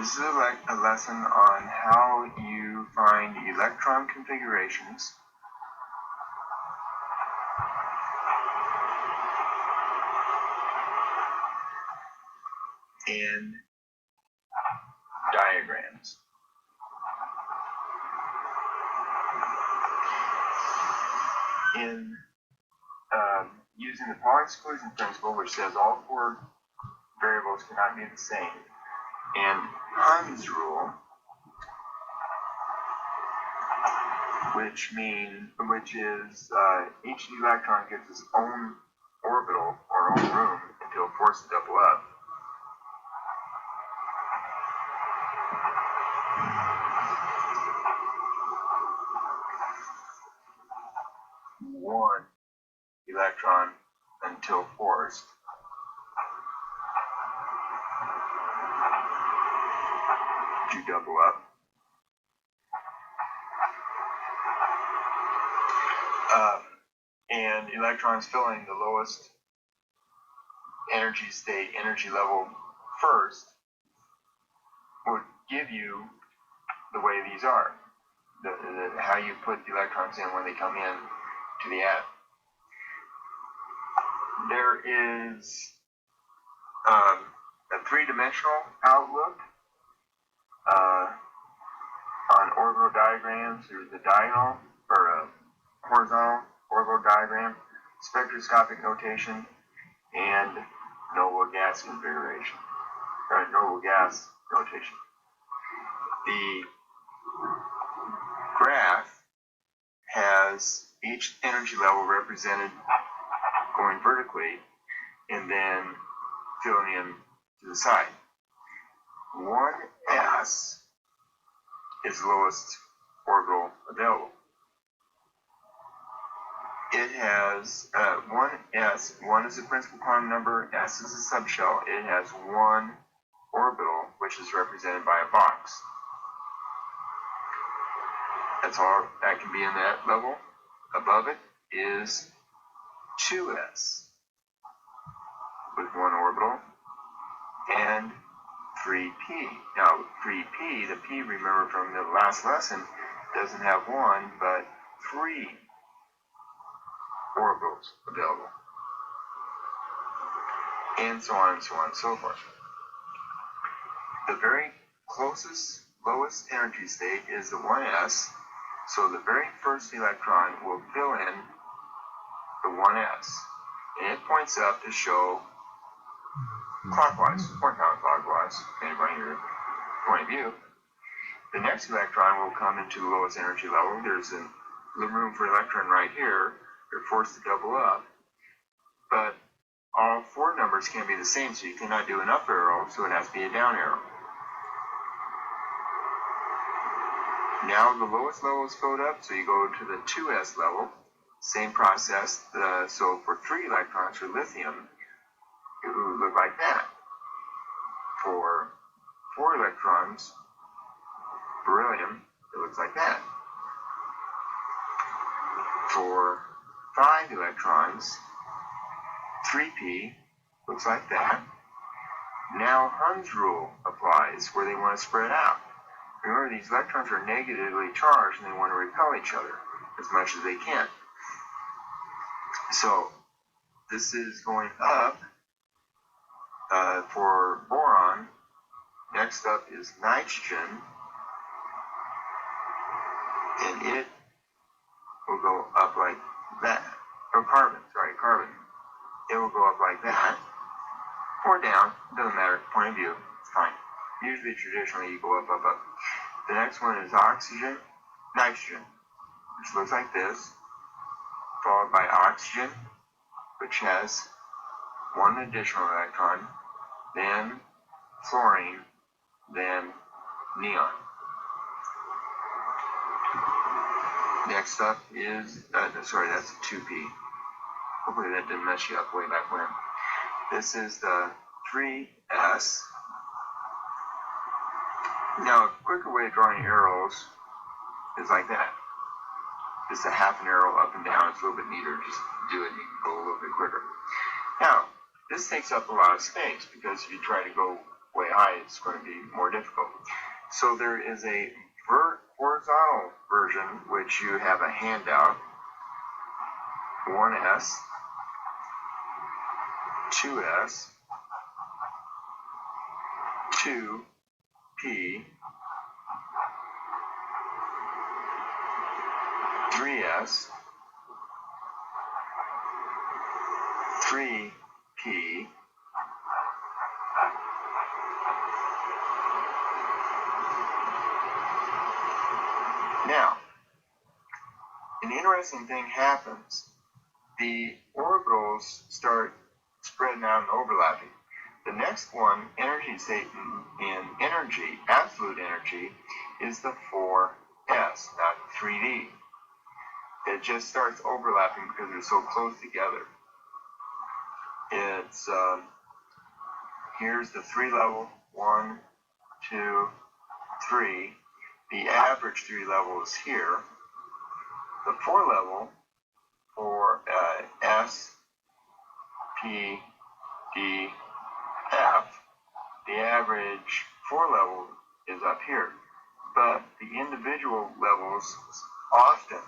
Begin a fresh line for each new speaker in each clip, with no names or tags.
This is a lesson on how you find electron configurations in diagrams. In using the Pauli exclusion principle, which says all four variables cannot be the same, and Hund's rule, which is each electron gets its own orbital or own room until forced to double up. One electron until forced. To double up. And electrons filling the lowest energy state, energy level first, would give you the way these are. How you put the electrons in when they come in to the atom. There is a three-dimensional outlook on orbital diagrams. There's the diagonal or horizontal orbital diagram, spectroscopic notation, and noble gas configuration, or noble gas notation. The graph has each energy level represented going vertically and then filling in to the side. 1s is the lowest orbital available. It has 1s, 1 is the principal quantum number, s is a subshell. It has one orbital, which is represented by a box. That's all that can be in that level. Above it is 2s with one orbital and 3p. Now 3p, the p, remember from the last lesson, doesn't have one but 3 orbitals available. And so on and so on and so forth. The very closest, lowest energy state is the 1s, so the very first electron will fill in the 1s. And it points up to show clockwise, or counterclockwise, depending on your point of view. The next electron will come into the lowest energy level. There's a room for electron right here. They're forced to double up. But all four numbers can't be the same, so you cannot do an up arrow, so it has to be a down arrow. Now the lowest level is filled up, so you go to the 2s level. Same process. So for 3 electrons for lithium, it would look like that. For 4 electrons, beryllium, it looks like that. For 5 electrons, 3p, looks like that. Now Hund's rule applies where they want to spread out. Remember, these electrons are negatively charged and they want to repel each other as much as they can. So this is going up for boron. Next up is nitrogen, and it will go up like that. Or carbon. It will go up like that, or down. Doesn't matter. Point of view. It's fine. Usually, traditionally, you go up, up, up. The next one is nitrogen, which looks like this, followed by oxygen, which has one additional electron, then fluorine, then neon. Next up is, that's a 2p. Hopefully that didn't mess you up way back when. This is the 3s. Now, a quicker way of drawing arrows is like that. Just a half an arrow up and down. It's a little bit neater. Just do it and you can go a little bit quicker. Now, this takes up a lot of space because if you try to go way high, it's going to be more difficult. So there is a horizontal version, which you have a handout, 1s, 2s, 2p, 3s, 3p, now, an interesting thing happens. The orbitals start spreading out and overlapping. The next one, energy state in energy, absolute energy, is the 4s, not 3d. It just starts overlapping because they're so close together. It's, here's the 3 level, 1, 2, 3. The average 3 level is here. The 4 level for S, P, D, F, the average 4 level is up here. But the individual levels often,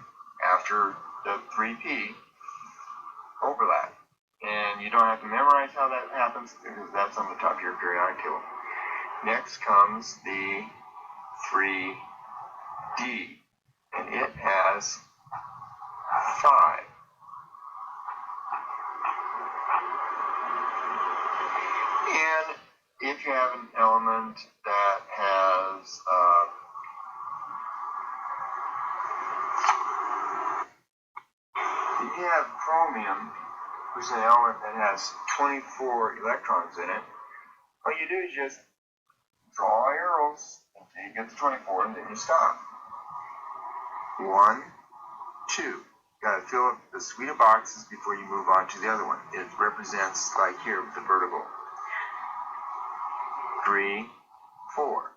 after the 3P, overlap. And you don't have to memorize how that happens because that's on the top of your periodic table. Next comes the 3D, and it has 5. And if you have an element that has if you have chromium, which is an element that has 24 electrons in it, all you do is just draw arrows until you get to 24, and then you stop. 1, 2. You got to fill up the suite of boxes before you move on to the other one. It represents, like here, with the vertical. 3, 4,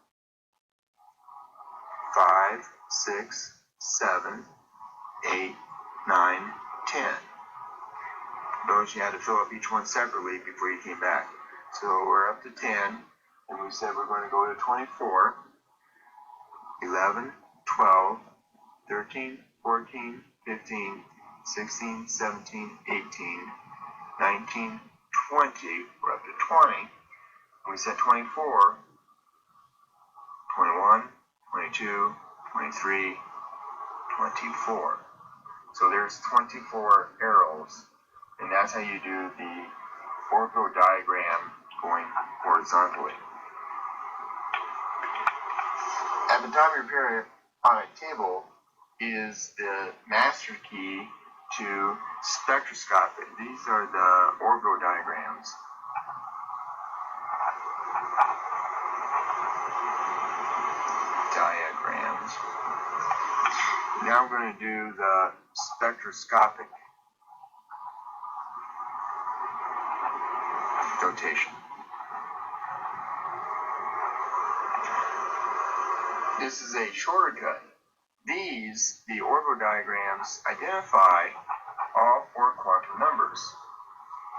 5, 6, 7, 8, 9, 10. Notice you had to fill up each one separately before you came back. So we're up to 10, and we said we're going to go to 24, 11, 12, 13, 14, 15, 16, 17, 18, 19, 20. We're up to 20. And we said 24, 21, 22, 23, 24. So there's 24 arrows, and that's how you do the orbital diagram going horizontally. At the top of your periodic table is the master key to spectroscopy. These are the orbital diagrams. Now we're going to do the spectroscopic notation. This is a shorter cut. These, the orbital diagrams, identify all 4 quantum numbers: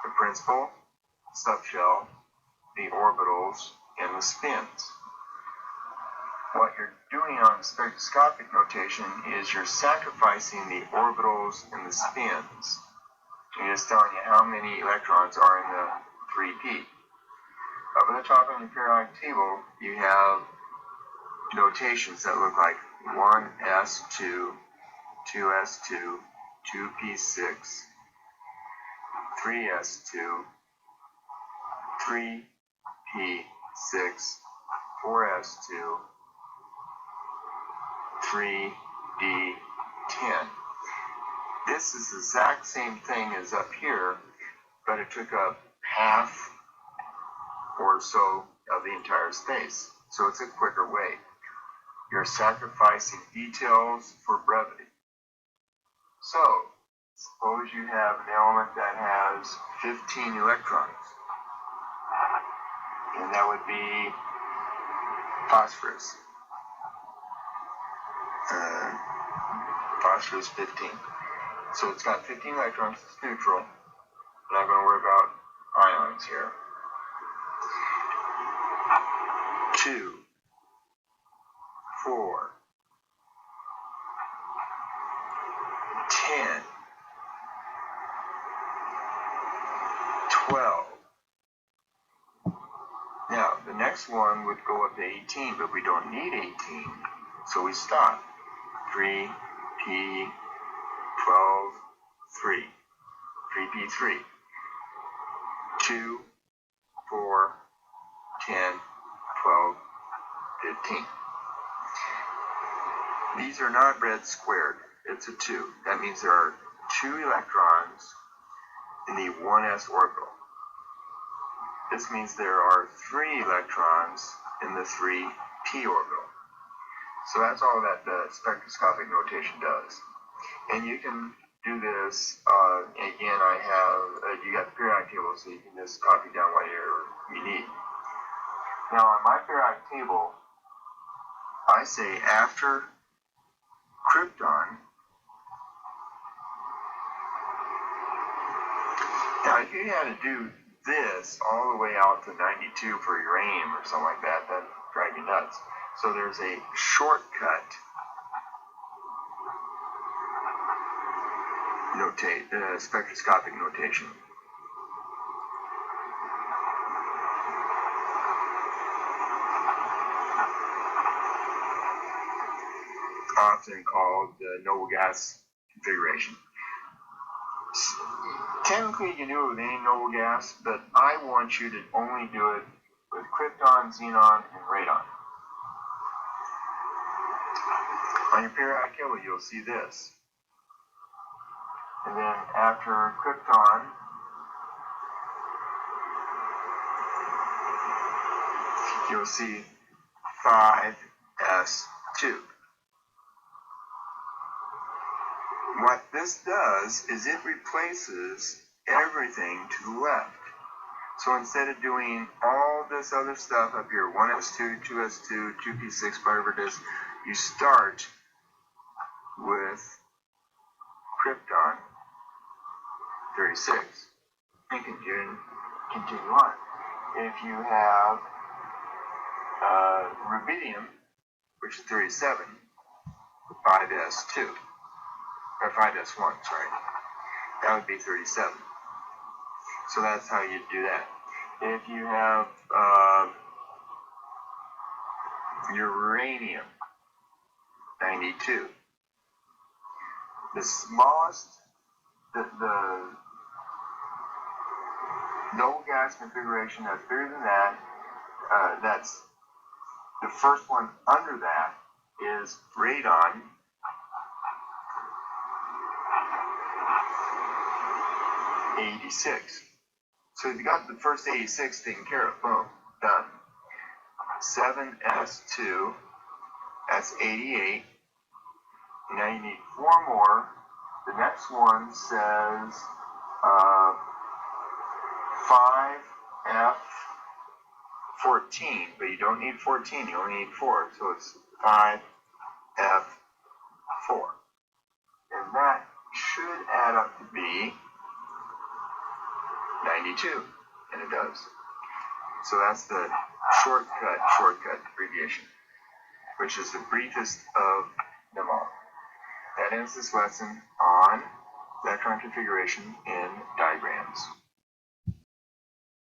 the principal, subshell, the orbitals, and the spins. What you're doing on spectroscopic notation is you're sacrificing the orbitals and the spins. You're just telling you how many electrons are in the 3p. Up at the top of the periodic table, you have notations that look like 1s2, 2s2, 2p6, 3s2, 3p6, 4s2, 3d10. This is the exact same thing as up here, but it took up half or so of the entire space. So it's a quicker way. You're sacrificing details for brevity. So, suppose you have an element that has 15 electrons, and that would be phosphorus. Phosphorus 15. So it's got 15 electrons, it's neutral. We're not going to worry about ions here. 2, 4, 10, 12. Now, the next one would go up to 18, but we don't need 18, so we stop. 3, P, 12, 3. 3P3. 2, 4, 10, 12, 15. These are not red squared. It's a 2. That means there are 2 electrons in the 1s orbital. This means there are 3 electrons in the 3p orbital. So that's all that the spectroscopic notation does. And you can do this, again, I have, you got the periodic table, so you can just copy down whatever you need. Now on my periodic table, I say after krypton. Now if you had to do this all the way out to 92 for uranium or something like that, that'd drive you nuts. So there's a shortcut spectroscopic notation. Often called the noble gas configuration. Technically, you can do it with any noble gas, but I want you to only do it with krypton, xenon, and radon. On your periodic table, you'll see this. And then after krypton, you'll see 5s2. What this does is it replaces everything to the left. So instead of doing all this other stuff up here, 1s2, 2s2, 2p6, whatever it is, you start with krypton 36 and continue on. If you have rubidium, which is 37, 5s2, or 5s1, sorry, that would be 37. So that's how you do that. If you have uranium, 92, the smallest, the noble gas configuration that's bigger than that, that's the first one under that is radon, 86. So you got the first 86 taken care of. Boom, done. 7s2, that's 88. And now you need 4 more. The next one says 5f14, but you don't need 14, you only need 4, so it's 5f4. And that should add up to be 92, and it does. So that's the shortcut abbreviation, which is the briefest of them all. That ends this lesson on electron configuration in diagrams.